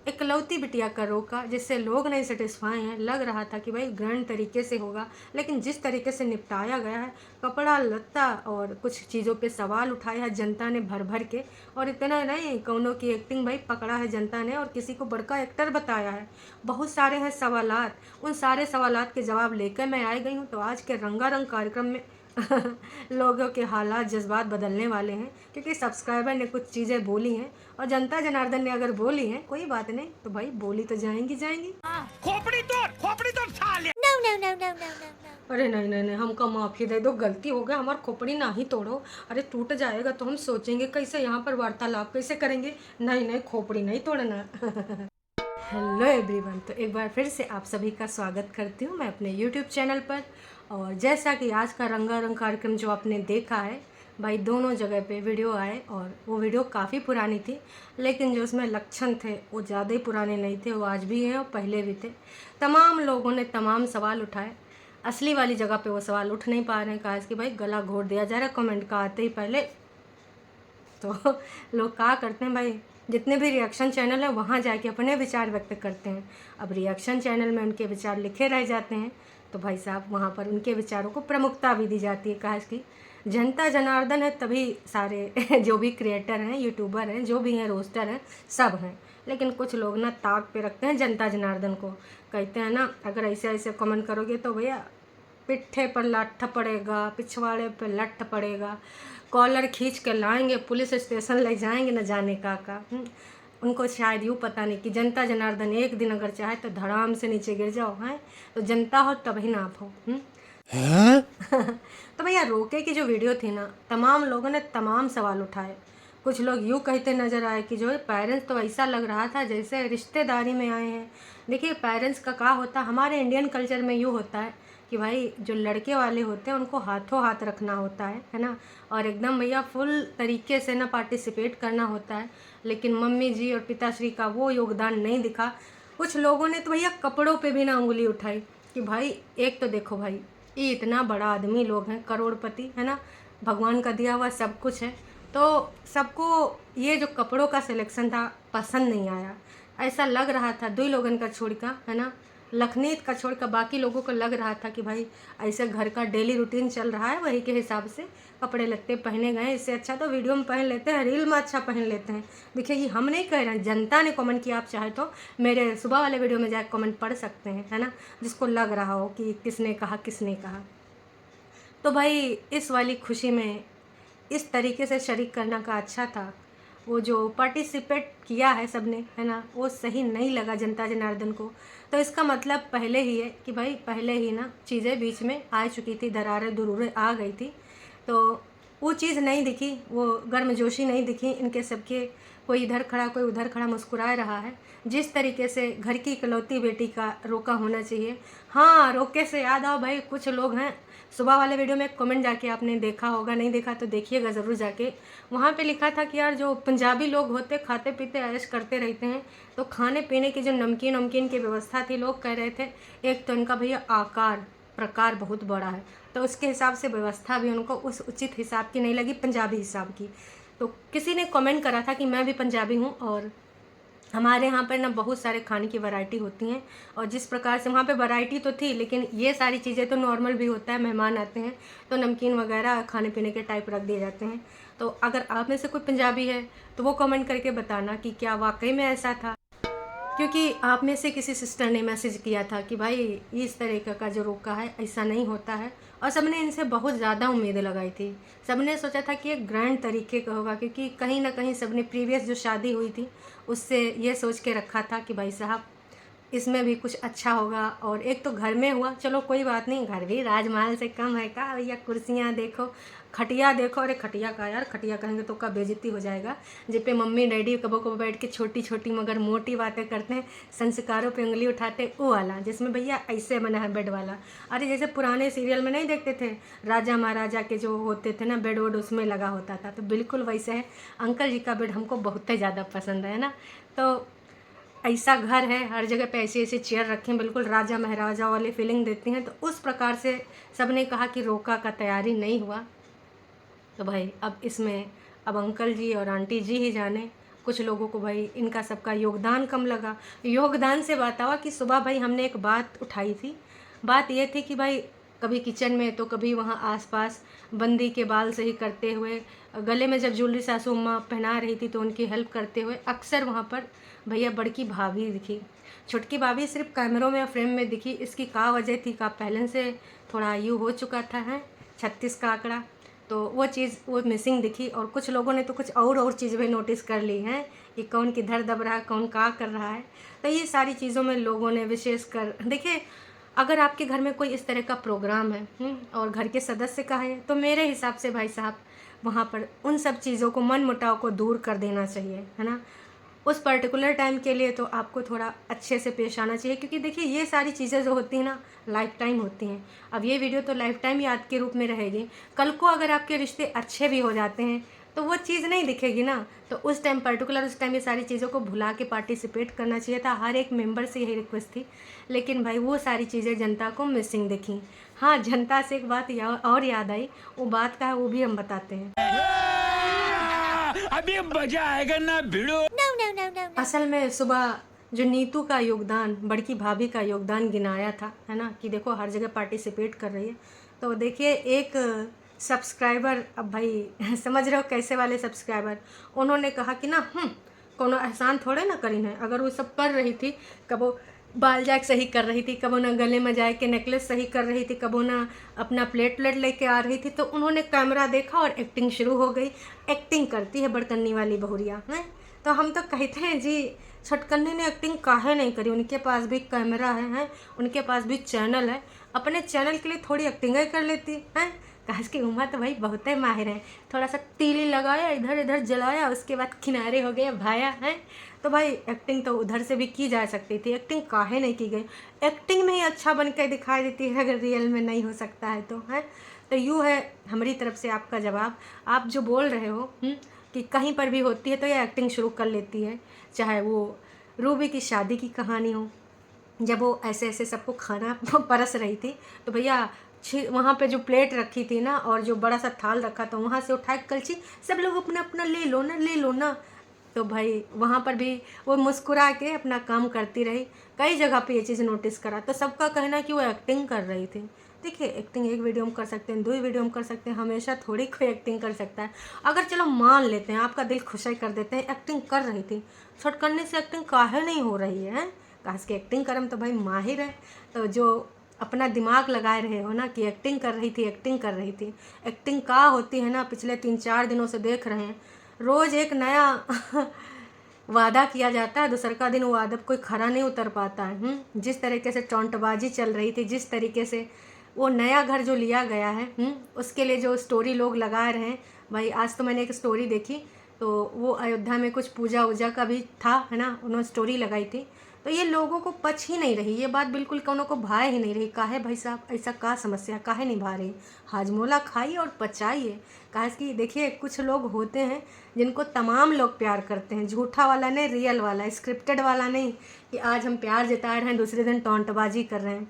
इकलौती बिटिया का रोका, जिससे लोग नहीं सेटिस्फाई हैं। लग रहा था कि भाई ग्रैंड तरीके से होगा, लेकिन जिस तरीके से निपटाया गया है, कपड़ा लत्ता और कुछ चीज़ों पे सवाल उठाया है जनता ने भर भर के। और इतना नहीं, कौनों की एक्टिंग भाई पकड़ा है जनता ने और किसी को बड़का एक्टर बताया है। बहुत सारे हैं सवालात, उन सारे सवालात के जवाब लेकर मैं आई गई हूँ। तो आज के रंगारंग कार्यक्रम में लोगों के हालात जज्बात बदलने वाले हैं, क्योंकि सब्सक्राइबर ने कुछ चीज़ें बोली हैं और जनता जनार्दन ने अगर बोली हैं, कोई बात नहीं, तो भाई बोली तो जाएंगी जाएंगी। खोपड़ी तोड़ साले। No no no no no no. अरे नहीं नहीं नहीं, हमको माफ़ी दे दो, गलती हो गया, हमारा खोपड़ी ना ही तोड़ो। अरे टूट जाएगा तो हम सोचेंगे कैसे यहाँ पर वार्तालाप कैसे करेंगे। नहीं नहीं, खोपड़ी नहीं तोड़ना। हेलो एवरीवन, तो एक बार फिर से आप सभी का स्वागत करती हूँ मैं अपने यूट्यूब चैनल पर। और जैसा कि आज का रंगारंग कार्यक्रम जो आपने देखा है, भाई दोनों जगह पे वीडियो आए और वो वीडियो काफ़ी पुरानी थी, लेकिन जो उसमें लक्षण थे वो ज़्यादा ही पुराने नहीं थे, वो आज भी हैं और पहले भी थे। तमाम लोगों ने तमाम सवाल उठाए, असली वाली जगह पे वो सवाल उठ नहीं पा रहे हैं, कहा कि भाई गला घोट दिया जा रहा है कमेंट का आते ही पहले। तो लोग क्या करते हैं भाई, जितने भी रिएक्शन चैनल हैं वहाँ जाके अपने विचार व्यक्त करते हैं। अब रिएक्शन चैनल में उनके विचार लिखे रह जाते हैं, तो भाई साहब वहाँ पर उनके विचारों को प्रमुखता भी दी जाती है। कहा कि जनता जनार्दन है तभी सारे जो भी क्रिएटर हैं, यूट्यूबर हैं, जो भी हैं, रोस्टर हैं, सब हैं। लेकिन कुछ लोग ना ताक पे रखते हैं जनता जनार्दन को, कहते हैं ना अगर ऐसे ऐसे कमेंट करोगे तो भैया पिट्ठे पर लठ पड़ेगा, पिछवाड़े पर लठ पड़ेगा, कॉलर खींच के लाएंगे, पुलिस स्टेशन ले जाएंगे, न जाने का। उनको शायद यूँ पता नहीं कि जनता जनार्दन एक दिन अगर चाहे तो धड़ाम से नीचे गिर जाओ हैं, तो जनता हो तभी ना आप हो। तो भैया रोके की जो वीडियो थी ना, तमाम लोगों ने तमाम सवाल उठाए। कुछ लोग यूँ कहते नज़र आए कि जो पेरेंट्स तो ऐसा लग रहा था जैसे रिश्तेदारी में आए हैं। देखिए पेरेंट्स का क्या होता है, हमारे इंडियन कल्चर में यूँ होता है कि भाई जो लड़के वाले होते हैं उनको हाथों हाथ रखना होता है ना, और एकदम भैया फुल तरीके से ना पार्टिसिपेट करना होता है। लेकिन मम्मी जी और पिताश्री का वो योगदान नहीं दिखा। कुछ लोगों ने तो भैया कपड़ों पे भी ना उंगली उठाई कि भाई एक तो देखो भाई, ये इतना बड़ा आदमी लोग हैं, करोड़पति है ना, भगवान का दिया हुआ सब कुछ है, तो सबको ये जो कपड़ों का सिलेक्शन था पसंद नहीं आया। ऐसा लग रहा था दुई लोगन का छोड़ का है ना, लखनीत का छोड़ कर बाकी लोगों को लग रहा था कि भाई ऐसे घर का डेली रूटीन चल रहा है, वही के हिसाब से कपड़े लगते पहने गए। इससे अच्छा तो वीडियो में पहन लेते हैं, रील में अच्छा पहन लेते हैं। देखिए ये हम नहीं कह रहे हैं, जनता ने कमेंट किया, आप चाहे तो मेरे सुबह वाले वीडियो में जाकर कमेंट पढ़ सकते हैं, है ना, जिसको लग रहा हो कि किसने कहा किसने कहा। तो भाई इस वाली खुशी में इस तरीके से शरीक करना का अच्छा था। वो जो पार्टिसिपेट किया है सबने, है ना, वो सही नहीं लगा जनता जनार्दन को। तो इसका मतलब पहले ही है कि भाई पहले ही ना चीज़ें बीच में आ चुकी थी, दरारें दुरूरें आ गई थी। तो वो चीज़ नहीं दिखी, वो गर्मजोशी नहीं दिखी इनके सबके। कोई इधर खड़ा कोई उधर खड़ा मुस्कुरा रहा है। जिस तरीके से घर की इकलौती बेटी का रोका होना चाहिए। हाँ, रोके से याद आओ भाई, कुछ लोग हैं, सुबह वाले वीडियो में कमेंट जाके आपने देखा होगा, नहीं देखा तो देखिएगा ज़रूर जाके। वहाँ पे लिखा था कि यार जो पंजाबी लोग होते खाते पीते ऐश करते रहते हैं, तो खाने पीने की जो नमकीन नमकीन की व्यवस्था थी, लोग कह रहे थे एक तो इनका भैया आकार प्रकार बहुत बड़ा है, तो उसके हिसाब से व्यवस्था भी उनको उस उचित हिसाब की नहीं लगी, पंजाबी हिसाब की। तो किसी ने कमेंट करा था कि मैं भी पंजाबी हूँ और हमारे यहाँ पर ना बहुत सारे खाने की वैरायटी होती हैं, और जिस प्रकार से वहाँ पे वैरायटी तो थी, लेकिन ये सारी चीज़ें तो नॉर्मल भी होता है, मेहमान आते हैं तो नमकीन वगैरह खाने पीने के टाइप रख दिए जाते हैं। तो अगर आप में से कोई पंजाबी है तो वो कमेंट करके बताना कि क्या वाकई में ऐसा था, क्योंकि आप में से किसी सिस्टर ने मैसेज किया था कि भाई इस तरीके का जो रोका है ऐसा नहीं होता है, और सबने इनसे बहुत ज़्यादा उम्मीदें लगाई थी। सबने सोचा था कि एक ग्रैंड तरीके का होगा, क्योंकि कहीं ना कहीं सबने प्रीवियस जो शादी हुई थी उससे ये सोच के रखा था कि भाई साहब इसमें भी कुछ अच्छा होगा। और एक तो घर में हुआ, चलो कोई बात नहीं, घर भी राजमहल से कम है का भैया। कुर्सियाँ देखो, खटिया देखो, अरे खटिया का यार, खटिया कहेंगे तो का बेइज्जती हो जाएगा। जिस पे मम्मी डैडी कबो कबो बैठ के छोटी छोटी मगर मोटी बातें करते हैं, संस्कारों पे उंगली उठाते हैं, वो वाला जिसमें भैया ऐसे बना है बेड वाला। अरे जैसे पुराने सीरियल में नहीं देखते थे राजा महाराजा के जो होते थे ना बेड वोड, उसमें लगा होता था, तो बिल्कुल वैसे है। अंकल जी का बेड हमको बहुत ही ज़्यादा पसंद है ना। तो ऐसा घर है, हर जगह पे ऐसी ऐसी चेयर रखें, बिल्कुल राजा महाराजा वाली फीलिंग देती हैं। तो उस प्रकार से सबने कहा कि रोका का तैयारी नहीं हुआ। तो भाई अब इसमें अब अंकल जी और आंटी जी ही जाने, कुछ लोगों को भाई इनका सबका योगदान कम लगा। योगदान से बात हुआ कि सुबह भाई हमने एक बात उठाई थी। बात ये थी कि भाई कभी किचन में तो कभी वहाँ आसपास बंदी के बाल सही करते हुए, गले में जब ज्वेलरी सासू अम्मा पहना रही थी तो उनकी हेल्प करते हुए अक्सर वहाँ पर भैया बड़की भाभी दिखी। छोटकी भाभी सिर्फ कैमरों में या फ्रेम में दिखी। इसकी का वजह थी का पहले से थोड़ा आयु हो चुका था है 36 का आंकड़ा, तो वो चीज़ वो मिसिंग दिखी। और कुछ लोगों ने तो कुछ और चीज़ भी नोटिस कर ली हैं कि कौन किधर दब रहा है, कौन का कर रहा है। तो ये सारी चीज़ों में लोगों ने विशेष कर देखिए, अगर आपके घर में कोई इस तरह का प्रोग्राम है और घर के सदस्य का है, तो मेरे हिसाब से भाई साहब वहाँ पर उन सब चीज़ों को, मन मुटाव को दूर कर देना चाहिए, है ना। उस पर्टिकुलर टाइम के लिए तो आपको थोड़ा अच्छे से पेश आना चाहिए, क्योंकि देखिए ये सारी चीज़ें जो होती हैं ना लाइफ टाइम होती हैं। अब ये वीडियो तो लाइफ टाइम याद के रूप में रहेगी। कल को अगर आपके रिश्ते अच्छे भी हो जाते हैं तो वो चीज़ नहीं दिखेगी ना। तो उस टाइम पर्टिकुलर उस टाइम ये सारी चीज़ों को भुला के पार्टिसिपेट करना चाहिए था। हर एक मेंबर से यही रिक्वेस्ट थी, लेकिन भाई वो सारी चीज़ें जनता को मिसिंग दिखी। हाँ, जनता से एक बात और याद आई, वो बात का है वो भी हम बताते हैं। अभी मजा आएगा ना भिड़ो। असल में सुबह जो नीतू का योगदान, बड़की भाभी का योगदान गिनाया था, है ना, कि देखो हर जगह पार्टिसिपेट कर रही है। तो देखिए एक सब्सक्राइबर, अब भाई समझ रहे हो कैसे वाले सब्सक्राइबर, उन्होंने कहा कि ना कोनो एहसान थोड़े ना करी है। अगर वो सब कर रही थी, कब वो बाल जैक सही कर रही थी, कब वो ना गले में जाए के नेकलेस सही कर रही थी, कब वो ना अपना प्लेट लेके आ रही थी, तो उन्होंने कैमरा देखा और एक्टिंग शुरू हो गई। एक्टिंग करती है बड़कन्नी वाली बहुरिया हैं। तो हम तो कहते हैं जी, छटकन्नी ने एक्टिंग काहे नहीं करी, उनके पास भी कैमरा है, उनके पास भी चैनल है, अपने चैनल के लिए थोड़ी एक्टिंग ही कर लेती हैं। घास की उम्र तो भाई बहुत ही माहिर है। थोड़ा सा तीली लगाया, इधर इधर जलाया, उसके बाद किनारे हो गए भाया है। तो भाई एक्टिंग तो उधर से भी की जा सकती थी, एक्टिंग काहे नहीं की गई। एक्टिंग में ही अच्छा बन के दिखाई देती है, अगर रियल में नहीं हो सकता है तो है। तो यूँ है हमारी तरफ से आपका जवाब। आप जो बोल रहे हो कि कहीं पर भी होती है तो ये एक्टिंग शुरू कर लेती है। चाहे वो रूबी की शादी की कहानी हो, जब वो ऐसे ऐसे सबको खाना परस रही थी, तो भैया वहाँ पे जो प्लेट रखी थी ना और जो बड़ा सा थाल रखा था, वहाँ से उठा के कलछी सब लोग अपना अपना ले लो ना, ले लो ना। तो भाई वहाँ पर भी वो मुस्कुरा के अपना काम करती रही। कई जगह पे ये चीज़ नोटिस करा, तो सबका कहना कि वो एक्टिंग कर रही थी। देखिए एक्टिंग एक वीडियो में कर सकते हैं, 2 वीडियो में कर सकते हैं, हमेशा थोड़ी कोई एक्टिंग कर सकता है। अगर चलो मान लेते हैं, आपका दिल खुशाई कर देते हैं, एक्टिंग कर रही थी, छटकने से एक्टिंग काहे नहीं हो रही है। काश की एक्टिंग करम तो भाई माहिर है। तो जो अपना दिमाग लगाए रहे हो ना कि एक्टिंग कर रही थी, एक्टिंग कर रही थी, एक्टिंग का होती है ना, पिछले 3-4 दिनों से देख रहे हैं। रोज़ एक नया वादा किया जाता है, दूसर का दिन वो वादा कोई खरा नहीं उतर पाता है। जिस तरीके से टोंटबाजी चल रही थी, जिस तरीके से वो नया घर जो लिया गया है उसके लिए जो स्टोरी लोग लगा रहे हैं। भाई आज तो मैंने एक स्टोरी देखी, तो वो अयोध्या में कुछ पूजा वूजा का भी था, है ना, उन्होंने स्टोरी लगाई थी। तो ये लोगों को पच ही नहीं रही, ये बात बिल्कुल कोनो को भाए ही नहीं रही। काहे भाई साहब ऐसा का समस्या काहे नहीं भा रही। हाजमोला खाइए और पचाइए। काहे कि देखिए कुछ लोग होते हैं जिनको तमाम लोग प्यार करते हैं, झूठा वाला नहीं, रियल वाला, स्क्रिप्टेड वाला नहीं कि आज हम प्यार जता रहे हैं, दूसरे दिन टोंटबाजी कर रहे हैं।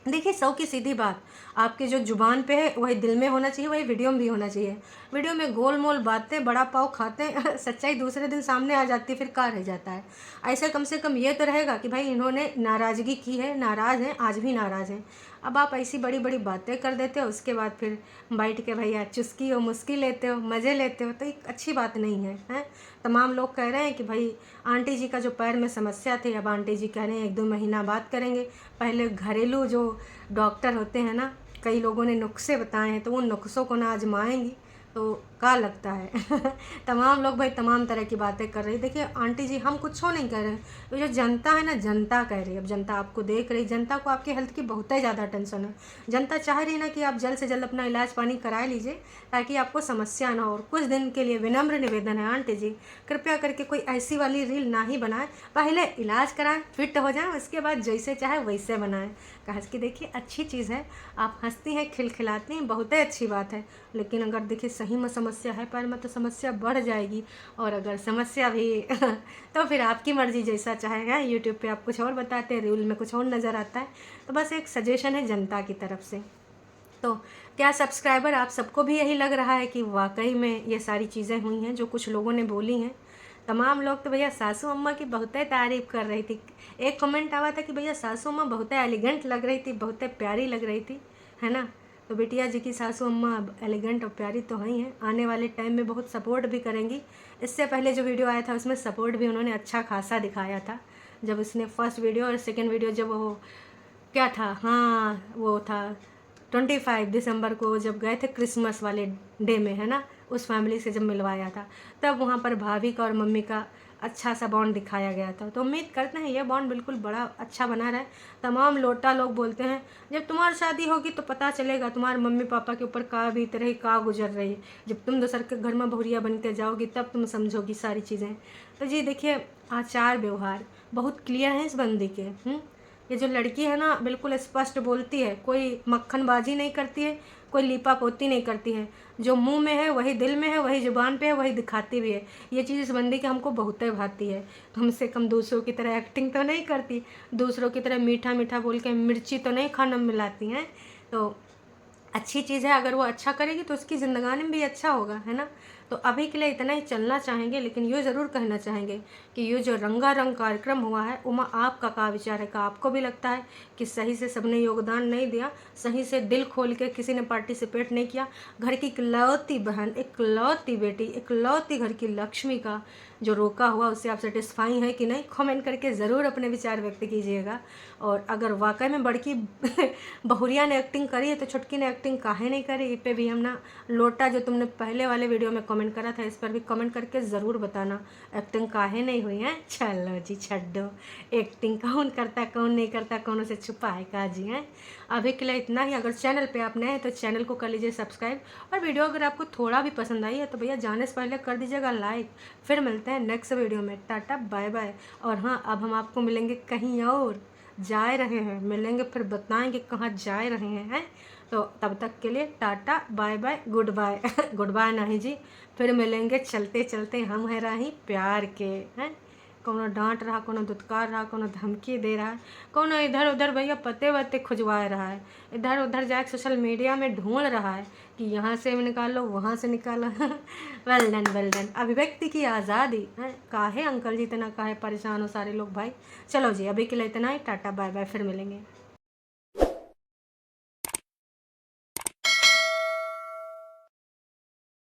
देखिए 100 की सीधी बात, आपके जो जुबान पे है वही दिल में होना चाहिए, वही वीडियो में भी होना चाहिए। वीडियो में गोल मोल बातें, बड़ा पाव खाते हैं, सच्चाई दूसरे दिन सामने आ जाती है, फिर क्या रह जाता है। ऐसा कम से कम ये तो रहेगा कि भाई इन्होंने नाराज़गी की है, नाराज़ हैं, आज भी नाराज़ हैं। अब आप ऐसी बड़ी बड़ी बातें कर देते हो, उसके बाद फिर बैठ के भैया चुस्की और मुस्की लेते हो, मज़े लेते हो, तो एक अच्छी बात नहीं है, हैं। तमाम लोग कह रहे हैं कि भाई आंटी जी का जो पैर में समस्या थी, अब आंटी जी कह रहे हैं 1-2 महीना बाद करेंगे। पहले घरेलू जो डॉक्टर होते हैं ना, कई लोगों ने नुस्खे बताए हैं, तो वो नुस्खों को ना आजमाएंगी तो क्या लगता है। तमाम लोग भाई तमाम तरह की बातें कर रही। देखिए आंटी जी हम कुछ नहीं कह रहे हैं, ये जो जनता है ना, जनता कह रही है। अब जनता आपको देख रही, जनता को आपकी हेल्थ की बहुत ही ज़्यादा टेंशन है। जनता चाह रही ना कि आप जल्द से जल्द अपना इलाज पानी करा लीजिए, ताकि आपको समस्या ना हो। और कुछ दिन के लिए विनम्र निवेदन है आंटी जी, कृपया करके कोई ऐसी वाली रील ना ही बनाएं, पहले इलाज कराएं, फिट हो जाएं, उसके बाद जैसे चाहे वैसे बनाएं। कहा कि देखिए अच्छी चीज़ है, आप हंसती हैं, खिलखिलाती हैं, बहुत ही अच्छी बात है। लेकिन अगर देखिए सही में समस्या है पैर में, तो समस्या बढ़ जाएगी। और अगर समस्या भी तो फिर आपकी मर्ज़ी, जैसा चाहेगा। यूट्यूब पे आप कुछ और बताते हैं, रील में कुछ और नज़र आता है। तो बस एक सजेशन है जनता की तरफ से। तो क्या सब्सक्राइबर आप सबको भी यही लग रहा है कि वाकई में ये सारी चीज़ें हुई हैं जो कुछ लोगों ने बोली हैं? तमाम लोग तो भैया सासू अम्मा की बहुत ही तारीफ़ कर रही थी। एक कमेंट आवा था कि भैया सासू अम्मा बहुत ही एलिगेंट लग रही थी, बहुत ही प्यारी लग रही थी, है ना। तो बिटिया जी की सासू अम्मा एलिगेंट और प्यारी तो हैं ही हैं, आने वाले टाइम में बहुत सपोर्ट भी करेंगी। इससे पहले जो वीडियो आया था उसमें सपोर्ट भी उन्होंने अच्छा खासा दिखाया था। जब उसने फर्स्ट वीडियो और सेकेंड वीडियो जब वो क्या था, हाँ वो था 25 दिसंबर को जब गए थे क्रिसमस वाले डे में, है ना, उस फैमिली से जब मिलवाया था, तब वहाँ पर भाभी का और मम्मी का अच्छा सा बॉन्ड दिखाया गया था। तो उम्मीद करते हैं ये बॉन्ड बिल्कुल बड़ा अच्छा बना रहा है। तमाम लोटा लोग बोलते हैं जब तुम्हारी शादी होगी तो पता चलेगा तुम्हारे मम्मी पापा के ऊपर का बीत रही, का गुजर रही है। जब तुम दूसर के घर में बहुरिया बन के जाओगी तब तुम समझोगी सारी चीज़ें। तो जी देखिए, आचार व्यवहार बहुत क्लियर है इस बंदी के। ये जो लड़की है ना बिल्कुल स्पष्ट बोलती है, कोई मक्खनबाजी नहीं करती है, कोई लीपा पोती नहीं करती है। जो मुंह में है वही दिल में है, वही जुबान पे है, वही दिखाती भी है। ये चीज़ इस बंदी की हमको बहुत ही भाती है। कम से कम दूसरों की तरह एक्टिंग तो नहीं करती, दूसरों की तरह मीठा मीठा बोल के मिर्ची तो नहीं खाना मिलाती हैं। तो अच्छी चीज़ है, अगर वो अच्छा करेगी तो उसकी ज़िंदगानी में भी अच्छा होगा, है ना। तो अभी के लिए इतना ही चलना चाहेंगे, लेकिन ये ज़रूर कहना चाहेंगे कि ये जो रंगारंग कार्यक्रम हुआ है उमा आपका क्या विचार है? का आपको भी लगता है कि सही से सबने योगदान नहीं दिया, सही से दिल खोल के किसी ने पार्टिसिपेट नहीं किया? घर की इकलौती बहन, इकलौती बेटी, इकलौती घर की लक्ष्मी का जो रोका हुआ उससे आप सेटिस्फाई हैं कि नहीं? कमेंट करके ज़रूर अपने विचार व्यक्त कीजिएगा। और अगर वाकई में बड़की बहुरिया ने एक्टिंग करी है तो छुटकी ने एक्टिंग काहे नहीं करी? इस पे भी हम ना लोटा जो तुमने पहले वाले वीडियो में कमेंट करा था, इस पर भी कमेंट करके ज़रूर बताना एक्टिंग काहे नहीं हुई है। चलो जी छड्डो, एक्टिंग कौन करता कौन नहीं करता, कौन से छुपा है का जी हैं। अभी के लिए इतना ही। अगर चैनल पे आप नए हैं तो चैनल को कर लीजिए सब्सक्राइब, और वीडियो अगर आपको थोड़ा भी पसंद आई है तो भैया जाने से पहले कर दीजिएगा लाइक। फिर मिलते हैं नेक्स्ट वीडियो में, टाटा बाय बाय। और हाँ, अब हम आपको मिलेंगे कहीं और, जा रहे हैं, मिलेंगे फिर बताएंगे कहाँ जा रहे हैं। तो तब तक के लिए tata bye bye goodbye. Goodbye नहीं जी, फिर मिलेंगे चलते चलते हम है राही प्यार के हैं। कोनो डांट रहा, कोनो दुत्कार रहा, कोनो धमकी दे रहा है, कोनो इधर उधर भैया पते वते खुजवा रहा है, इधर उधर जाके सोशल मीडिया में ढूंढ रहा है कि यहाँ से निकालो वहाँ से निकालो। वेल डन वेल डन, अभिव्यक्ति की आज़ादी है। काहे अंकल जी इतना काहे परेशान हो सारे लोग भाई। चलो जी, अभी के लिए इतना ही, टाटा बाय बाय, फिर मिलेंगे।